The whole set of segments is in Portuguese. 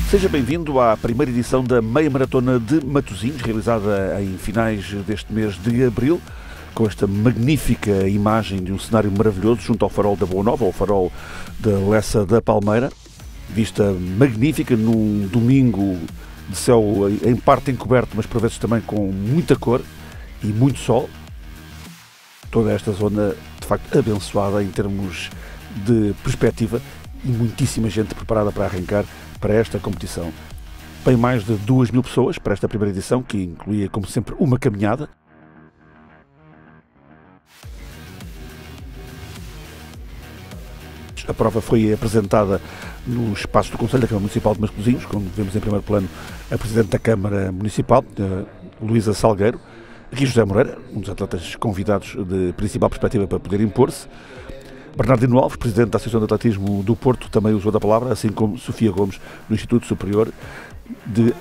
Seja bem-vindo à primeira edição da Meia Maratona de Matosinhos, realizada em finais deste mês de abril, com esta magnífica imagem de um cenário maravilhoso junto ao farol da Boa Nova, ao farol da Lessa da Palmeira, vista magnífica num domingo de céu em parte encoberto, mas por vezes também com muita cor e muito sol. Toda esta zona, de facto, abençoada em termos de perspectiva e muitíssima gente preparada para arrancar para esta competição. Bem mais de 2.000 pessoas para esta primeira edição, que incluía, como sempre, uma caminhada. A prova foi apresentada no espaço do Conselho da Câmara Municipal de Matosinhos, onde vemos em primeiro plano a Presidente da Câmara Municipal, Luísa Salgueiro, aqui José Moreira, um dos atletas convidados de principal perspectiva para poder impor-se. Bernardino Alves, Presidente da Associação de Atletismo do Porto, também usou da palavra, assim como Sofia Gomes, do Instituto Superior de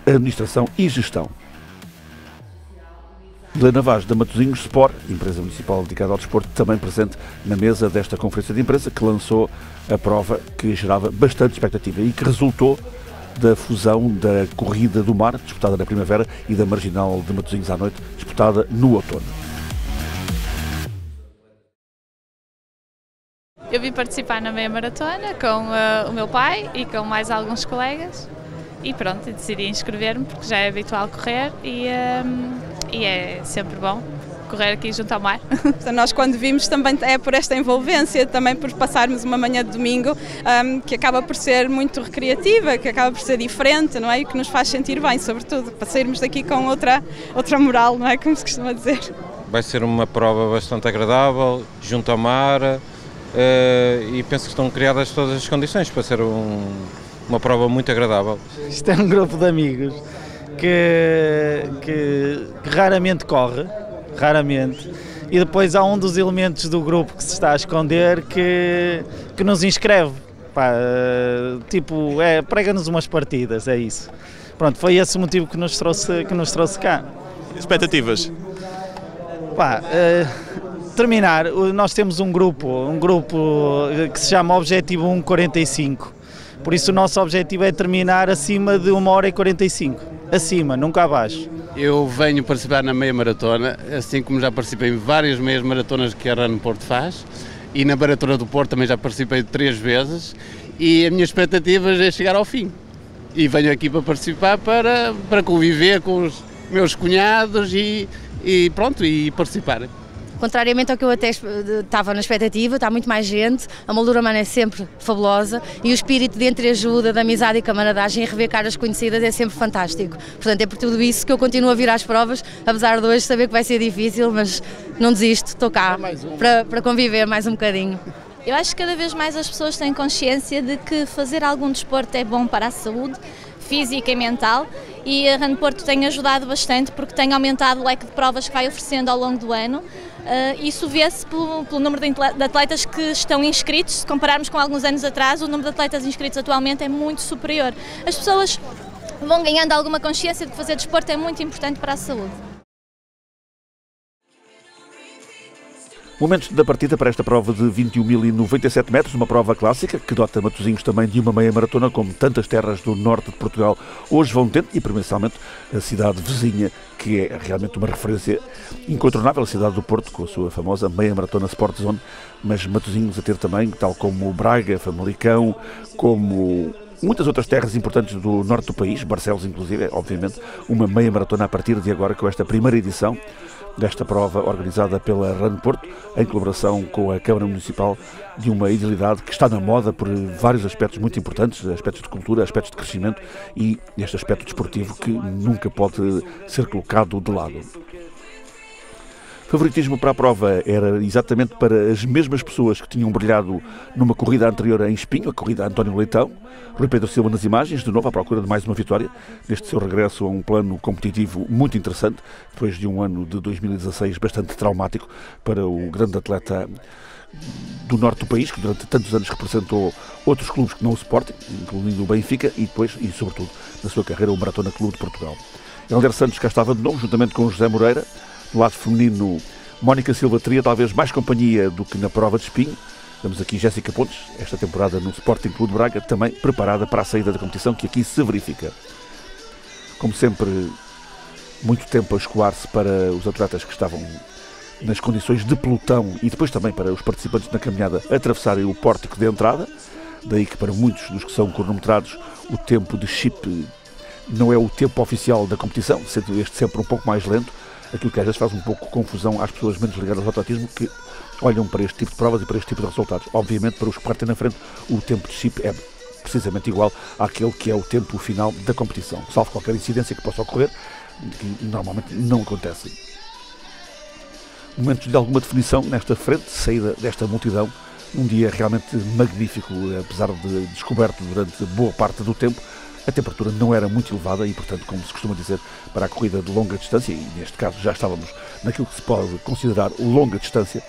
Administração e Gestão. Helena Vaz, da Matosinhos Sport, empresa municipal dedicada ao desporto, também presente na mesa desta conferência de imprensa, que lançou a prova que gerava bastante expectativa e que resultou da fusão da Corrida do Mar, disputada na primavera, e da Marginal de Matosinhos à noite, disputada no outono. Eu vim participar na meia maratona com o meu pai e com mais alguns colegas e pronto, decidi inscrever-me porque já é habitual correr e é sempre bom correr aqui junto ao mar. Nós quando vimos também é por esta envolvência, também por passarmos uma manhã de domingo que acaba por ser muito recreativa, que acaba por ser diferente, não é? E que nos faz sentir bem, sobretudo, para sairmos daqui com outra moral, não é? Como se costuma dizer. Vai ser uma prova bastante agradável, junto ao mar, e penso que estão criadas todas as condições para ser uma prova muito agradável. Isto é um grupo de amigos que raramente corre, e depois há um dos elementos do grupo que se está a esconder que nos inscreve, prega-nos umas partidas, é isso. Pronto, foi esse o motivo que nos trouxe cá. Expectativas? Terminar, nós temos um grupo que se chama Objetivo 1:45, por isso o nosso objetivo é terminar acima de 1h45, acima, nunca abaixo. Eu venho participar na meia maratona, assim como já participei em várias meias maratonas que a Run Porto faz, e na Maratona do Porto também já participei 3 vezes, e a minha expectativa é chegar ao fim. E venho aqui para participar para conviver com os meus cunhados e participar. Contrariamente ao que eu até estava na expectativa, está muito mais gente, a moldura humana é sempre fabulosa e o espírito de entreajuda, de amizade e camaradagem e rever caras conhecidas é sempre fantástico. Portanto, é por tudo isso que eu continuo a vir às provas, apesar de hoje saber que vai ser difícil, mas não desisto, estou cá para conviver mais um bocadinho. Eu acho que cada vez mais as pessoas têm consciência de que fazer algum desporto é bom para a saúde física e mental, e a Run Porto tem ajudado bastante porque tem aumentado o leque de provas que vai oferecendo ao longo do ano. Isso vê-se pelo número de atletas que estão inscritos. Se compararmos com alguns anos atrás, o número de atletas inscritos atualmente é muito superior. As pessoas vão ganhando alguma consciência de que fazer desporto é muito importante para a saúde. Momentos da partida para esta prova de 21.097 metros, uma prova clássica que dota Matosinhos também de uma meia maratona, como tantas terras do norte de Portugal hoje vão tendo, e principalmente a cidade vizinha, que é realmente uma referência incontornável, a cidade do Porto, com a sua famosa meia maratona Sport Zone, mas Matosinhos a ter também, tal como Braga, Famalicão, como muitas outras terras importantes do norte do país, Barcelos inclusive, obviamente, uma meia maratona a partir de agora, com esta primeira edição desta prova organizada pela Run Porto, em colaboração com a Câmara Municipal, de uma idealidade que está na moda por vários aspectos muito importantes, aspectos de cultura, aspectos de crescimento e este aspecto desportivo que nunca pode ser colocado de lado. Favoritismo para a prova era exatamente para as mesmas pessoas que tinham brilhado numa corrida anterior em Espinho, a corrida António Leitão. Rui Pedro Silva nas imagens, de novo à procura de mais uma vitória, neste seu regresso a um plano competitivo muito interessante, depois de um ano de 2016 bastante traumático para o grande atleta do norte do país, que durante tantos anos representou outros clubes que não o Sporting, incluindo o Benfica, e depois, e sobretudo, na sua carreira, o Maratona Clube de Portugal. Helder Santos cá estava de novo, juntamente com o José Moreira. No lado feminino, Mónica Silva teria talvez mais companhia do que na prova de Espinho, Vemos aqui Jéssica Pontes, esta temporada no Sporting Clube de Braga, também preparada para a saída da competição que aqui se verifica. Como sempre, muito tempo a escoar-se para os atletas que estavam nas condições de pelotão e depois também para os participantes na caminhada atravessarem o pórtico de entrada. Daí que para muitos dos que são cronometrados o tempo de chip não é o tempo oficial da competição, sendo este sempre um pouco mais lento, aquilo que às vezes faz um pouco confusão às pessoas menos ligadas ao atletismo que olham para este tipo de provas e para este tipo de resultados. Obviamente, para os que partem na frente, o tempo de chip é precisamente igual àquele que é o tempo final da competição, salvo qualquer incidência que possa ocorrer, que normalmente não acontece. Momentos de alguma definição nesta frente, saída desta multidão, um dia realmente magnífico, apesar de descoberto durante boa parte do tempo. A temperatura não era muito elevada e, portanto, como se costuma dizer, para a corrida de longa distância, e neste caso já estávamos naquilo que se pode considerar longa distância,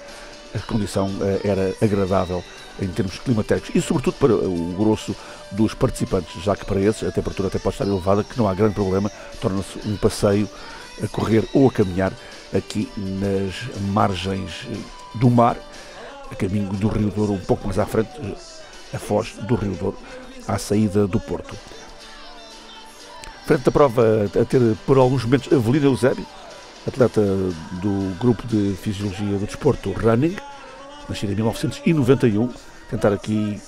a condição era agradável em termos climatéricos e, sobretudo, para o grosso dos participantes, já que para esses a temperatura até pode estar elevada, que não há grande problema, torna-se um passeio a correr ou a caminhar aqui nas margens do mar, a caminho do Rio Douro, um pouco mais à frente, a foz do Rio Douro, à saída do Porto. Frente da prova, a ter por alguns momentos Avelina Eusébio, atleta do grupo de Fisiologia do Desporto Running, nascida em 1991, tentar aqui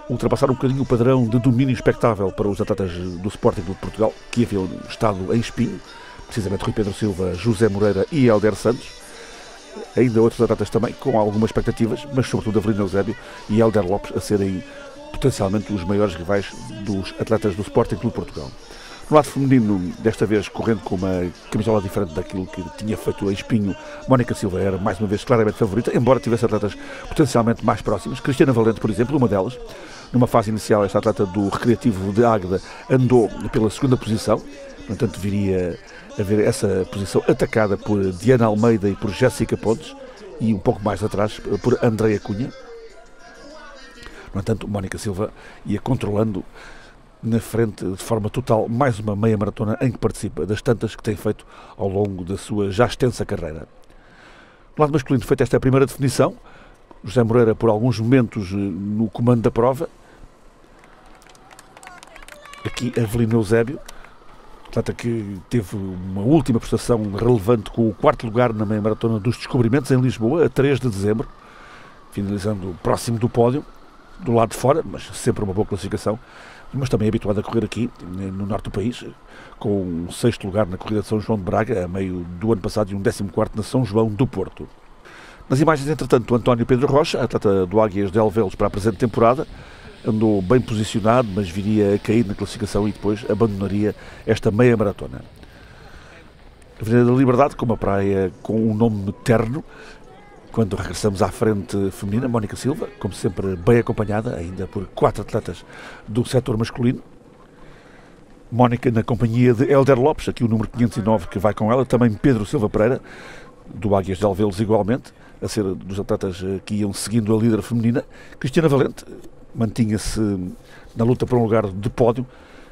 ultrapassar um bocadinho o padrão de domínio expectável para os atletas do Sporting Clube de Portugal, que haviam estado em espinho, precisamente Rui Pedro Silva, José Moreira e Helder Santos. Ainda outros atletas também com algumas expectativas, mas sobretudo Avelina Eusébio e Helder Lopes a serem potencialmente os maiores rivais dos atletas do Sporting Clube de Portugal. No lado feminino, desta vez correndo com uma camisola diferente daquilo que tinha feito em espinho, Mónica Silva era mais uma vez claramente favorita, embora tivesse atletas potencialmente mais próximas. Cristiana Valente, por exemplo, uma delas. Numa fase inicial, esta atleta do Recreativo de Águeda andou pela segunda posição, no entanto viria a ver essa posição atacada por Diana Almeida e por Jéssica Pontes, e um pouco mais atrás por Andreia Cunha. No entanto, Mónica Silva ia controlando na frente de forma total mais uma meia maratona em que participa, das tantas que tem feito ao longo da sua já extensa carreira. No lado masculino, feita esta primeira definição, José Moreira por alguns momentos no comando da prova. Aqui Avelina Eusébio, atleta que teve uma última prestação relevante com o 4º lugar na meia maratona dos Descobrimentos em Lisboa, a 3 de dezembro, finalizando próximo do pódio, do lado de fora, mas sempre uma boa classificação, mas também habituado a correr aqui, no norte do país, com um 6º lugar na corrida de São João de Braga, a meio do ano passado, e um 14º na São João do Porto. Nas imagens, entretanto, António Pedro Rocha, atleta do Águias de Alvelos para a presente temporada, andou bem posicionado, mas viria a cair na classificação e depois abandonaria esta meia maratona. A Avenida da Liberdade, com uma praia com um nome terno. Quando regressamos à frente feminina, Mónica Silva, como sempre bem acompanhada, ainda por 4 atletas do setor masculino. Mónica na companhia de Helder Lopes, aqui o número 509 que vai com ela, também Pedro Silva Pereira, do Águias de Alvelos igualmente, a ser dos atletas que iam seguindo a líder feminina. Cristiana Valente mantinha-se na luta por um lugar de pódio,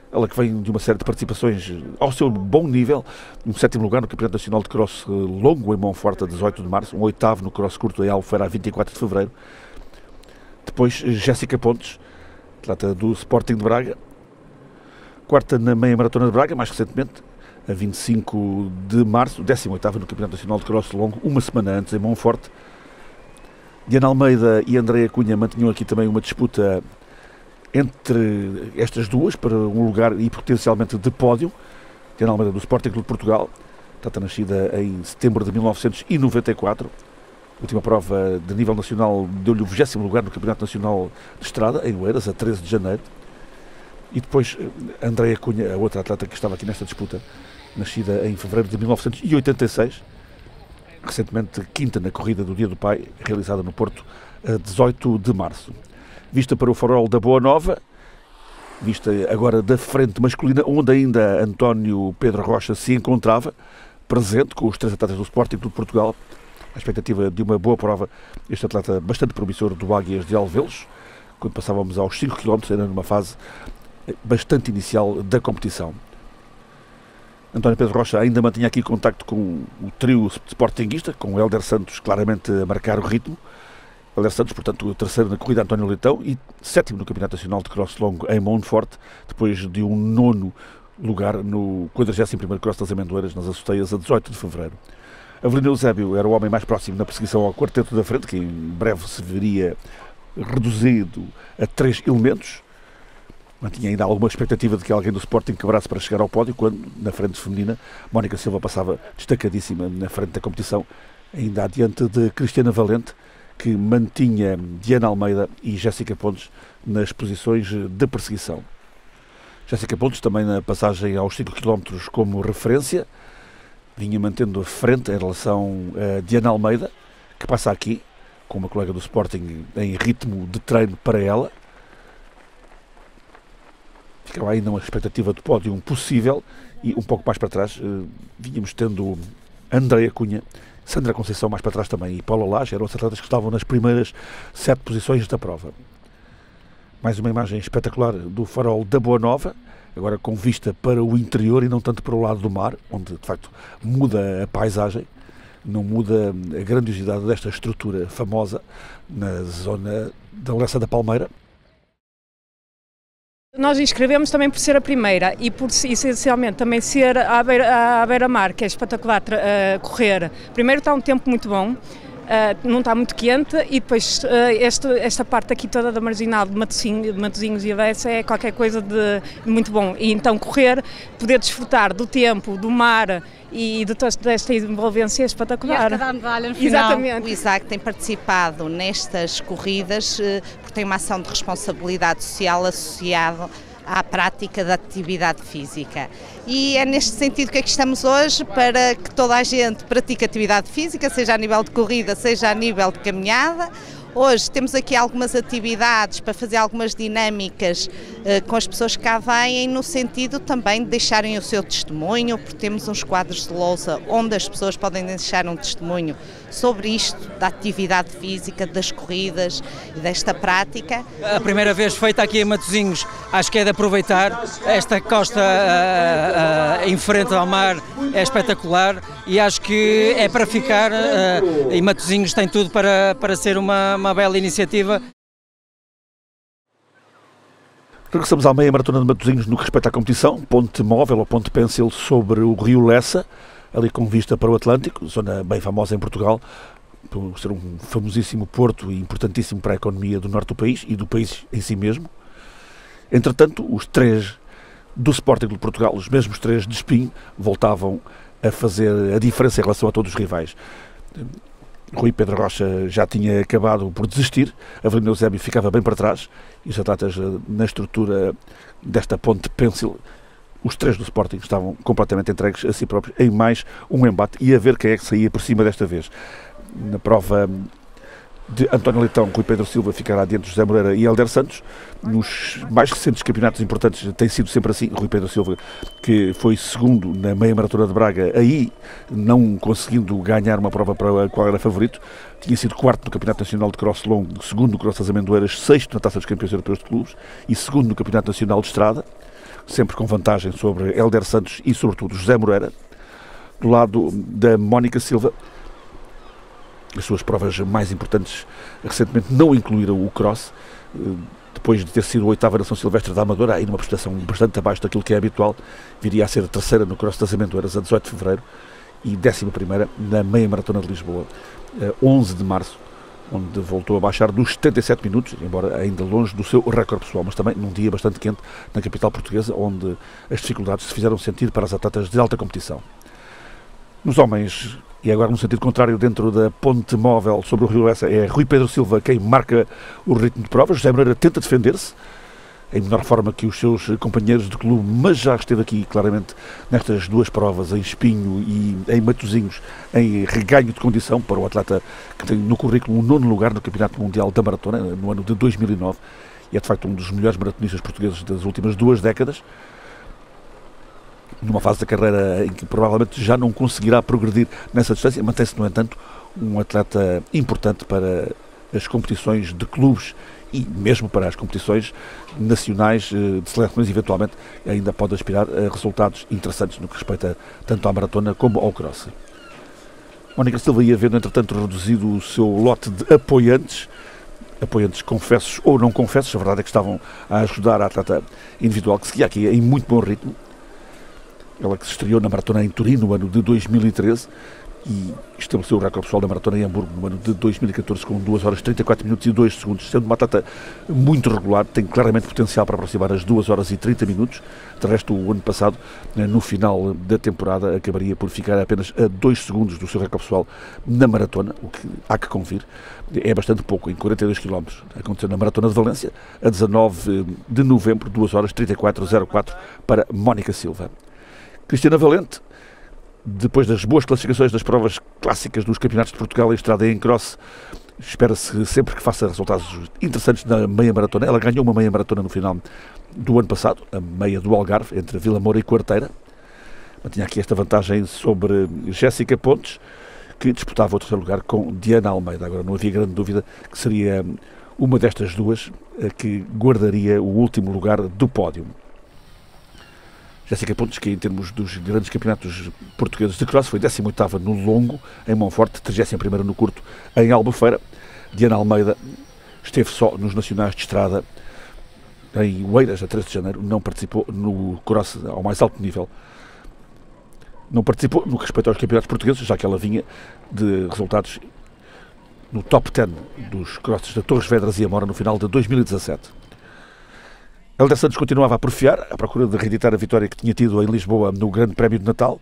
ela que vem de uma série de participações ao seu bom nível, um 7º lugar no Campeonato Nacional de Cross Longo em Monforte a 18 de março, um 8º no Cross Curto em Albufeira a 24 de fevereiro. Depois Jéssica Pontes, atleta do Sporting de Braga, 4ª na meia maratona de Braga, mais recentemente, a 25 de março, 18ª no Campeonato Nacional de Cross Longo, uma semana antes em Monforte. Diana Almeida e Andreia Cunha mantinham aqui também uma disputa entre estas duas para um lugar e potencialmente de pódio. Diana Almeida do Sporting Clube de Portugal, está nascida em setembro de 1994. A última prova de nível nacional deu-lhe o 20º lugar no Campeonato Nacional de Estrada, em Oeiras, a 13 de janeiro. E depois Andreia Cunha, a outra atleta que estava aqui nesta disputa, nascida em fevereiro de 1986, recentemente 5ª na corrida do Dia do Pai, realizada no Porto a 18 de março. Vista para o farol da Boa Nova, vista agora da frente masculina, onde ainda António Pedro Rocha se encontrava, presente com os 3 atletas do Sporting Clube de Portugal. A expectativa de uma boa prova, este atleta bastante promissor do Águias de Alvelos, quando passávamos aos 5 km, era numa fase bastante inicial da competição. António Pedro Rocha ainda mantinha aqui contacto com o trio sportinguista, com o Helder Santos claramente a marcar o ritmo, Helder Santos, portanto, o terceiro na corrida António Leitão e sétimo no Campeonato Nacional de Cross Longo em Monforte, depois de um nono lugar no 41º Cross das Amendoeiras, nas Açoteias, a 18 de fevereiro. Avelino Eusébio era o homem mais próximo na perseguição ao quarteto da frente, que em breve se veria reduzido a 3 elementos. Mantinha ainda alguma expectativa de que alguém do Sporting quebrasse para chegar ao pódio, quando, na frente feminina, Mónica Silva passava destacadíssima na frente da competição, ainda adiante de Cristiana Valente, que mantinha Diana Almeida e Jéssica Pontes nas posições de perseguição. Jéssica Pontes também na passagem aos 5 km como referência, vinha mantendo a frente em relação a Diana Almeida, que passa aqui, com uma colega do Sporting em ritmo de treino para ela. Ficava ainda uma expectativa de pódio possível e um pouco mais para trás vínhamos tendo Andreia Cunha, Sandra Conceição mais para trás também e Paula Lage, eram os atletas que estavam nas primeiras 7 posições da prova. Mais uma imagem espetacular do farol da Boa Nova, agora com vista para o interior e não tanto para o lado do mar, onde de facto muda a paisagem, não muda a grandiosidade desta estrutura famosa na zona da Lessa da Palmeira. Nós inscrevemos também por ser a primeira e por essencialmente também ser à beira-mar, que é espetacular correr. Primeiro está um tempo muito bom, não está muito quente e depois esta parte aqui toda da marginal de Matosinhos e Avessa é qualquer coisa de muito bom. E então correr, poder desfrutar do tempo, do mar e de toda esta envolvência é espetacular. E dar medalha no final. Exatamente. O Isaac tem participado nestas corridas porque tem uma ação de responsabilidade social associada à prática da atividade física. E é neste sentido que aqui estamos hoje, para que toda a gente pratique atividade física, seja a nível de corrida, seja a nível de caminhada. Hoje temos aqui algumas atividades para fazer algumas dinâmicas com as pessoas que cá vêm, no sentido também de deixarem o seu testemunho, porque temos uns quadros de lousa onde as pessoas podem deixar um testemunho sobre isto, da atividade física, das corridas e desta prática. A primeira vez feita aqui em Matosinhos, acho que é de aproveitar. Esta costa em frente ao mar é espetacular e acho que é para ficar, e Matosinhos tem tudo para ser uma bela iniciativa. Regressamos à meia maratona de Matosinhos no que respeita à competição, ponte móvel ou ponte pêncil sobre o rio Lessa, ali com vista para o Atlântico, zona bem famosa em Portugal, por ser um famosíssimo porto e importantíssimo para a economia do norte do país e do país em si mesmo. Entretanto, os 3 do Sporting de Portugal, os mesmos 3 de Espinho, voltavam a fazer a diferença em relação a todos os rivais. Rui Pedro Rocha já tinha acabado por desistir, Avelino Eusébio ficava bem para trás e os atletas na estrutura desta ponte pêncil, os 3 do Sporting estavam completamente entregues a si próprios em mais um embate e a ver quem é que saía por cima desta vez. Na prova de António Leitão, Rui Pedro Silva ficará diante de José Moreira e Helder Santos. Nos mais recentes campeonatos importantes tem sido sempre assim. Rui Pedro Silva, que foi segundo na meia maratona de Braga, aí não conseguindo ganhar uma prova para a qual era favorito, tinha sido 4º no Campeonato Nacional de Cross Longo, 2º no Cross das Amendoeiras, 6º na Taça dos Campeões Europeus de Clubes e 2º no Campeonato Nacional de Estrada, sempre com vantagem sobre Helder Santos e sobretudo José Moreira. Do lado da Mónica Silva, as suas provas mais importantes recentemente não incluíram o cross, depois de ter sido a 8ª na São Silvestre da Amadora, aí numa prestação bastante abaixo daquilo que é habitual, viria a ser a 3ª no cross das Amendoeiras a 18 de fevereiro e 11ª na meia maratona de Lisboa, 11 de março, onde voltou a baixar dos 77 minutos, embora ainda longe do seu recorde pessoal, mas também num dia bastante quente na capital portuguesa, onde as dificuldades se fizeram sentir para as atletas de alta competição. Nos homens, e agora no sentido contrário, dentro da ponte móvel sobre o rio Lessa, é Rui Pedro Silva quem marca o ritmo de prova. José Moreira tenta defender-se, em menor forma que os seus companheiros de clube, mas já esteve aqui claramente nestas 2 provas, em Espinho e em Matosinhos, em reganho de condição para o atleta que tem no currículo um 9º lugar no Campeonato Mundial da Maratona, no ano de 2009, e é de facto um dos melhores maratonistas portugueses das últimas 2 décadas, numa fase da carreira em que provavelmente já não conseguirá progredir nessa distância. Mantém-se, no entanto, um atleta importante para as competições de clubes e mesmo para as competições nacionais de seleções. Eventualmente ainda pode aspirar a resultados interessantes no que respeita tanto à maratona como ao cross. Mónica Silva ia vendo, entretanto, reduzido o seu lote de apoiantes confessos ou não confessos, a verdade é que estavam a ajudar a atleta individual, que seguia aqui em muito bom ritmo. Ela que se estreou na maratona em Turim no ano de 2013 e estabeleceu o recorde pessoal da maratona em Hamburgo no ano de 2014 com 2 horas 34 minutos e 2 segundos, sendo uma atleta muito regular, tem claramente potencial para aproximar as 2 horas e 30 minutos. De resto, o ano passado, no final da temporada, acabaria por ficar apenas a 2 segundos do seu recorde pessoal na maratona, o que há que convir. É bastante pouco, em 42 km. Aconteceu na Maratona de Valência, a 19 de novembro, 2 horas 34:04 para Mónica Silva. Cristiana Valente, depois das boas classificações das provas clássicas dos campeonatos de Portugal em estrada e em cross, espera-se sempre que faça resultados interessantes na meia maratona. Ela ganhou uma meia maratona no final do ano passado, a meia do Algarve, entre Vila Moura e Quarteira. Mantinha aqui esta vantagem sobre Jéssica Pontes, que disputava o terceiro lugar com Diana Almeida. Agora não havia grande dúvida que seria uma destas duas a que guardaria o último lugar do pódio. Jéssica Pontes, que em termos dos grandes campeonatos portugueses de cross foi 18ª no longo em Monforte, 31ª no curto em Albufeira. Diana Almeida esteve só nos nacionais de estrada em Oeiras, a 13 de janeiro, não participou no cross ao mais alto nível. Não participou no que respeita aos campeonatos portugueses, já que ela vinha de resultados no top 10 dos crosses da Torres Vedras e Amora no final de 2017. Hélder Santos continuava a porfiar, à procura de reeditar a vitória que tinha tido em Lisboa no Grande Prémio de Natal.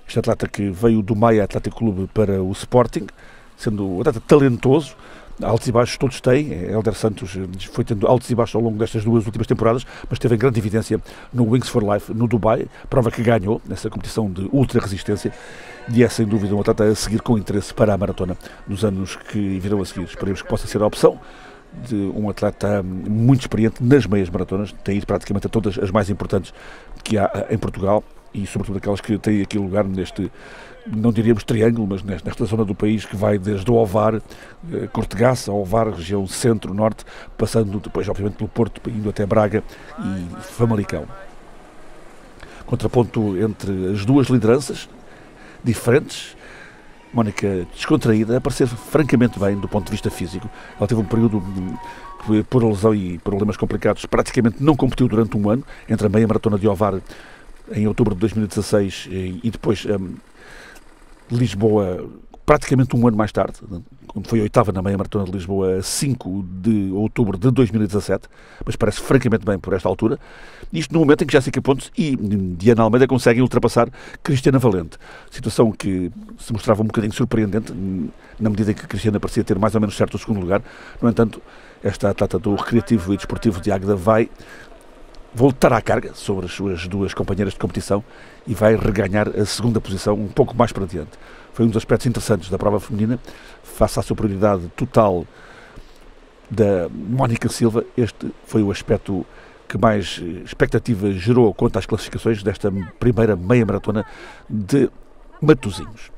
Este atleta que veio do Maia Atlético Clube para o Sporting, sendo um atleta talentoso, altos e baixos todos têm. Hélder Santos foi tendo altos e baixos ao longo destas 2 últimas temporadas, mas teve em grande evidência no Wings for Life, no Dubai, prova que ganhou nessa competição de ultra resistência, e é sem dúvida um atleta a seguir com interesse para a maratona nos anos que virão a seguir. Esperemos que possa ser a opção de um atleta muito experiente nas meias maratonas, tem ido praticamente a todas as mais importantes que há em Portugal e sobretudo aquelas que têm aqui lugar neste, não diríamos triângulo, mas nesta zona do país que vai desde o Ovar, Cortegaça, Ovar, região centro-norte, passando depois obviamente pelo Porto, indo até Braga e Famalicão. Contraponto entre as duas lideranças diferentes. Mónica descontraída, a parecer francamente bem do ponto de vista físico. Ela teve um período por lesão e problemas complicados, praticamente não competiu durante um ano, entre a meia maratona de Ovar em outubro de 2016 e depois Lisboa, praticamente um ano mais tarde, quando foi 8ª na meia maratona de Lisboa, a 5 de outubro de 2017, mas parece francamente bem por esta altura. Isto no momento em que Jéssica Pontes e Diana Almeida conseguem ultrapassar Cristiana Valente. Situação que se mostrava um bocadinho surpreendente, na medida em que Cristiana parecia ter mais ou menos certo o segundo lugar. No entanto, esta atleta do Recreativo e Desportivo de Águeda vai voltar à carga sobre as suas duas companheiras de competição e vai reganhar a segunda posição um pouco mais para diante. Foi um dos aspectos interessantes da prova feminina, face à superioridade total da Mónica Silva. Este foi o aspecto que mais expectativa gerou quanto às classificações desta primeira meia maratona de Matosinhos.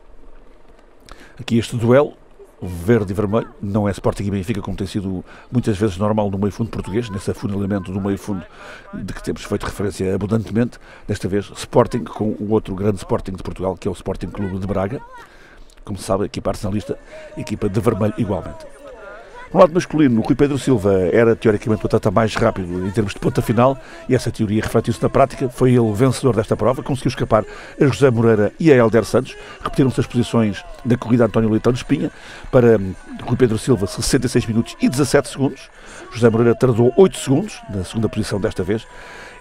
Aqui este duelo, verde e vermelho, não é Sporting e Benfica como tem sido muitas vezes normal no meio fundo português, nesse afunilamento do meio fundo de que temos feito referência abundantemente. Desta vez Sporting com o outro grande Sporting de Portugal, que é o Sporting Clube de Braga, como se sabe, equipa arsenalista, equipa de vermelho igualmente. No lado masculino, o Rui Pedro Silva era teoricamente o atleta mais rápido em termos de ponta final e essa teoria refletiu-se na prática. Foi ele o vencedor desta prova, conseguiu escapar a José Moreira e a Hélder Santos. Repetiram-se as posições da corrida António Leitão Espinha. Para Rui Pedro Silva, 66 minutos e 17 segundos. José Moreira tardou 8 segundos na segunda posição desta vez.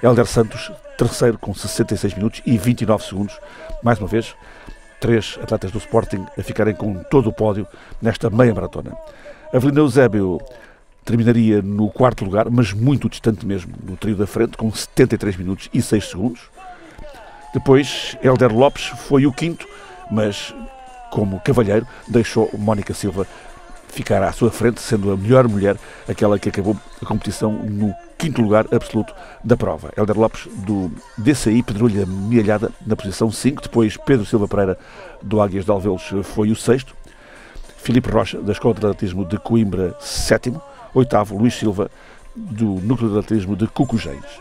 Hélder Santos, terceiro, com 66 minutos e 29 segundos. Mais uma vez, 3 atletas do Sporting a ficarem com todo o pódio nesta meia maratona. Avelina Eusébio terminaria no 4º lugar, mas muito distante mesmo do trio da frente, com 73 minutos e 6 segundos. Depois, Hélder Lopes foi o 5º, mas como cavalheiro deixou Mónica Silva ficar à sua frente, sendo a melhor mulher, aquela que acabou a competição no 5º lugar absoluto da prova. Hélder Lopes do DCI Pedrulha Mialhada na posição 5, depois Pedro Silva Pereira do Águias de Alvelos foi o 6º. Filipe Rocha, da Escola de Atletismo de Coimbra, 7º. 8º, Luís Silva, do Núcleo de Atletismo de Cucujeiros.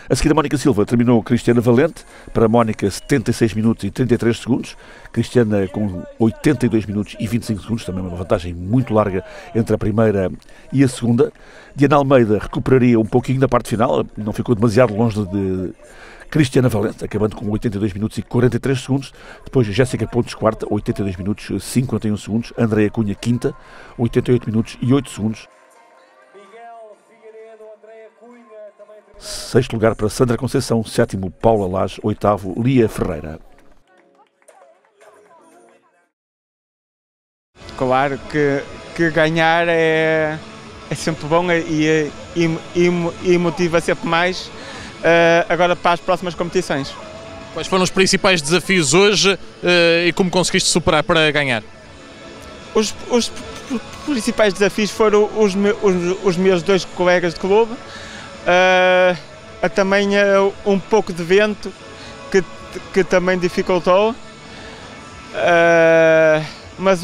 A seguir, a Mónica Silva terminou Cristiana Valente, para a Mónica 76 minutos e 33 segundos, Cristiana com 82 minutos e 25 segundos, também uma vantagem muito larga entre a primeira e a segunda. Diana Almeida recuperaria um pouquinho na parte final, não ficou demasiado longe de Cristiana Valente, acabando com 82 minutos e 43 segundos. Depois Jéssica Pontes, quarta, 82 minutos e 51 segundos. Andréa Cunha, quinta, 88 minutos e 8 segundos. Sexto lugar para Sandra Conceição, sétimo Paula Lage, oitavo Lia Ferreira. Claro que ganhar é sempre bom e motiva sempre mais agora para as próximas competições. Quais foram os principais desafios hoje e como conseguiste superar para ganhar? Os principais desafios foram os meus dois colegas de clube, também um pouco de vento que também dificultou, mas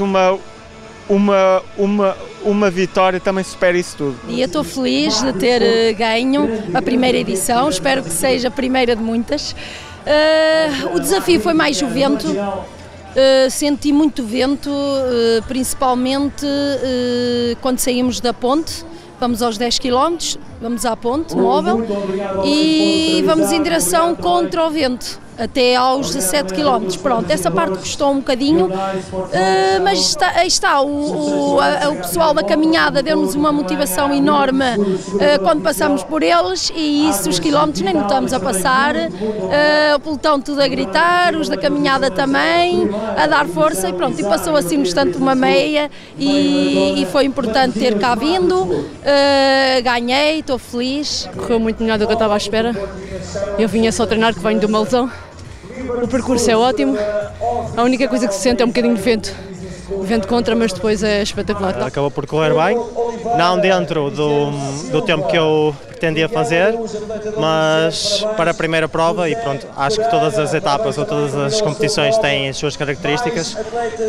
uma vitória também supera isso tudo. E eu estou feliz de ter ganho a primeira edição, espero que seja a primeira de muitas. O desafio foi mais o vento, senti muito vento, principalmente quando saímos da ponte. Vamos aos 10 km, vamos à ponte móvel e vamos em direção contra o vento, até aos 17 km. Pronto, essa parte custou um bocadinho, mas aí está, o pessoal da caminhada deu-nos uma motivação enorme quando passamos por eles e isso, os quilómetros nem notamos a passar, o pelotão tudo a gritar, os da caminhada também, a dar força e pronto, e passou assim no instante uma meia e foi importante ter cá vindo, ganhei, estou feliz. Correu muito melhor do que eu estava à espera, eu vinha só treinar que venho de uma lesão. O percurso é ótimo, a única coisa que se sente é um bocadinho de vento contra, mas depois é espetacular. Acabou por correr bem, não dentro do tempo que eu pretendia fazer, mas para a primeira prova, e pronto, acho que todas as etapas ou todas as competições têm as suas características.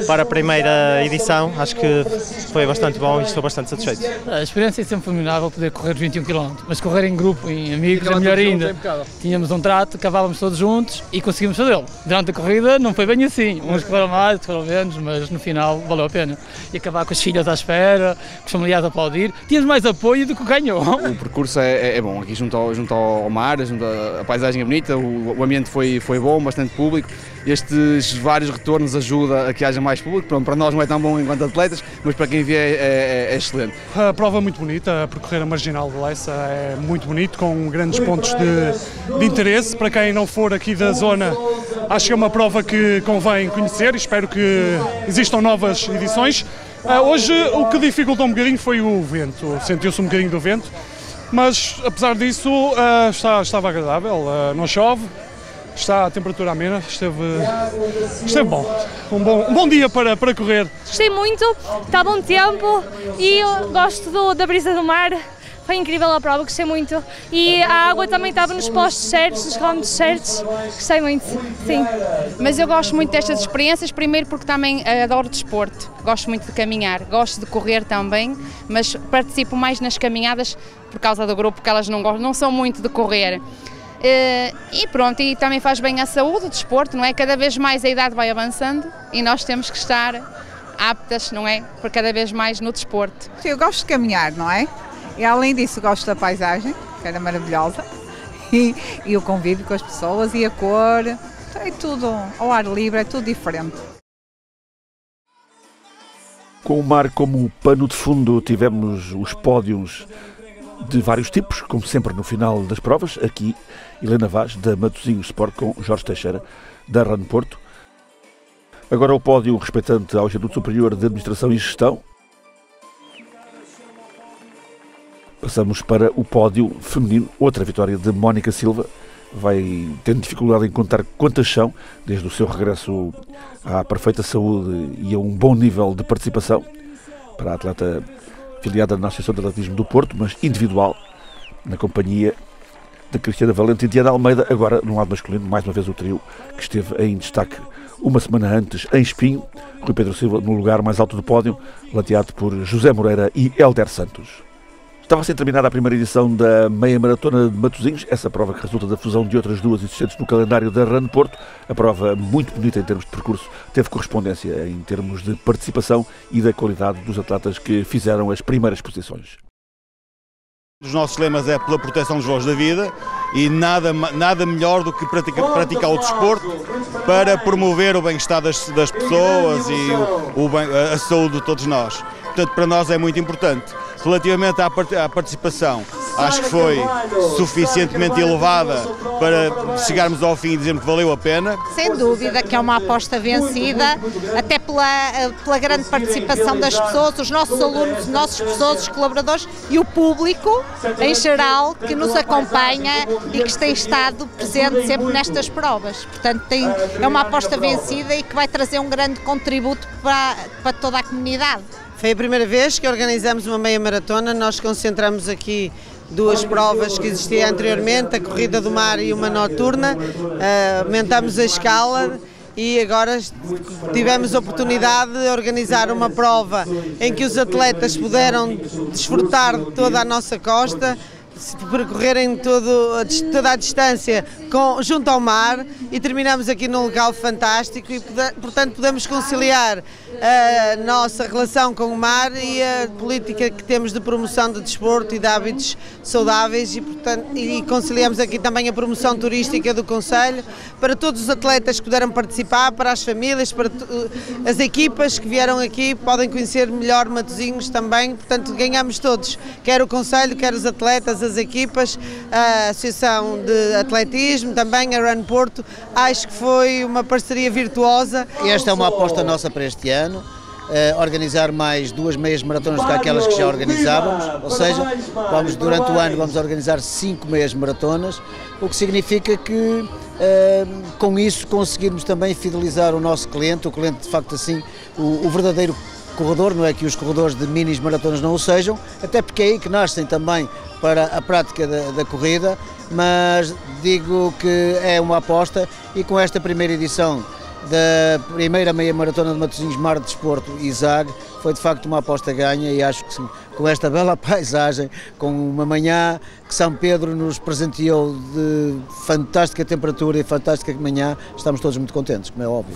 Para a primeira edição, acho que foi bastante bom e estou bastante satisfeito. A experiência é sempre fenomenal poder correr 21 km, mas correr em grupo, em amigos, é melhor ainda. Tínhamos um trato, cavávamos todos juntos e conseguimos fazê-lo. Durante a corrida não foi bem assim, uns correram mais, outros correram menos, mas no final valeu a pena. E acabar com as filhas à espera, com os familiares a aplaudir, tínhamos mais apoio do que ganhou. O percurso é bom, aqui junto ao mar, a paisagem é bonita, o ambiente foi bom, bastante público. Estes vários retornos ajudam a que haja mais público. Pronto, para nós não é tão bom enquanto atletas, mas para quem vê é excelente. A prova é muito bonita, a percorrer a Marginal de Leça é muito bonito, com grandes pontos de interesse. Para quem não for aqui da zona, acho que é uma prova que convém conhecer e espero que existam novas edições. Hoje o que dificultou um bocadinho foi o vento, sentiu-se um bocadinho do vento, mas apesar disso estava agradável, não chove. Está a temperatura amena, esteve bom. Um bom dia para correr. Gostei muito, está bom tempo e eu gosto da brisa do mar. Foi incrível a prova, gostei muito. E a água também estava nos postos certos, nos quilómetros certos. Gostei muito, sim. Mas eu gosto muito destas experiências, primeiro porque também adoro desporto. Gosto muito de caminhar, gosto de correr também, mas participo mais nas caminhadas por causa do grupo, porque elas não são muito de correr. E pronto, e também faz bem à saúde, o desporto, não é? Cada vez mais a idade vai avançando e nós temos que estar aptas, não é? Por cada vez mais no desporto. Eu gosto de caminhar, não é? E além disso gosto da paisagem, que era maravilhosa, e o convívio com as pessoas e a cor, é tudo ao ar livre, é tudo diferente. Com o mar como pano de fundo, tivemos os pódios de vários tipos, como sempre no final das provas. Aqui, Helena Vaz, da Matosinhos Sport, com Jorge Teixeira, da RAN Porto. Agora o pódio respeitante ao Instituto Superior de Administração e Gestão. Passamos para o pódio feminino, outra vitória de Mónica Silva. Vai tendo dificuldade em contar quantas são, desde o seu regresso à perfeita saúde e a um bom nível de participação, para a atleta filiada na Associação de Atletismo do Porto, mas individual, na companhia de Cristiana Valente e Diana Almeida. Agora, no lado masculino, mais uma vez o trio que esteve em destaque uma semana antes em Espinho. Rui Pedro Silva no lugar mais alto do pódio, lateado por José Moreira e Hélder Santos. Estava a ser terminada a primeira edição da Meia Maratona de Matosinhos, essa prova que resulta da fusão de outras duas existentes no calendário da Run Porto. A prova, muito bonita em termos de percurso, teve correspondência em termos de participação e da qualidade dos atletas que fizeram as primeiras posições. Um dos nossos lemas é pela proteção dos voos da vida e nada melhor do que praticar o desporto para promover o bem-estar das pessoas e a saúde de todos nós. Portanto, para nós é muito importante. Relativamente à participação, acho que foi suficientemente elevada para chegarmos ao fim e dizermos que valeu a pena. Sem dúvida que é uma aposta vencida, até pela grande participação das pessoas, os nossos alunos, os nossos professores, os colaboradores e o público em geral que nos acompanha e que tem estado presente sempre nestas provas. Portanto, é uma aposta vencida e que vai trazer um grande contributo para toda a comunidade. Foi a primeira vez que organizamos uma meia maratona. Nós concentramos aqui duas provas que existiam anteriormente, a corrida do mar e uma noturna. Aumentamos a escala e agora tivemos a oportunidade de organizar uma prova em que os atletas puderam desfrutar de toda a nossa costa, percorrerem toda a distância junto ao mar e terminamos aqui num local fantástico e, portanto, podemos conciliar a nossa relação com o mar e a política que temos de promoção de desporto e de hábitos saudáveis e conciliamos aqui também a promoção turística do concelho para todos os atletas que puderam participar, para as famílias, para as equipas que vieram aqui, podem conhecer melhor Matosinhos também, portanto ganhamos todos, quer o concelho, quer os atletas, as equipas, a Associação de Atletismo, também a Run Porto. Acho que foi uma parceria virtuosa. Esta é uma aposta nossa para este ano, organizar mais 2 meias maratonas do que aquelas que já organizávamos, ou seja, durante o ano vamos organizar 5 meias maratonas, o que significa que com isso conseguirmos também fidelizar o nosso cliente, o cliente de facto assim, o verdadeiro corredor, não é que os corredores de minis maratonas não o sejam, até porque é aí que nascem também para a prática da corrida, mas digo que é uma aposta e com esta primeira edição da primeira meia maratona de Matosinhos Mar de Desporto e ZAG foi de facto uma aposta ganha e acho que com esta bela paisagem, com uma manhã que São Pedro nos presenteou de fantástica temperatura e fantástica manhã, estamos todos muito contentes, como é óbvio.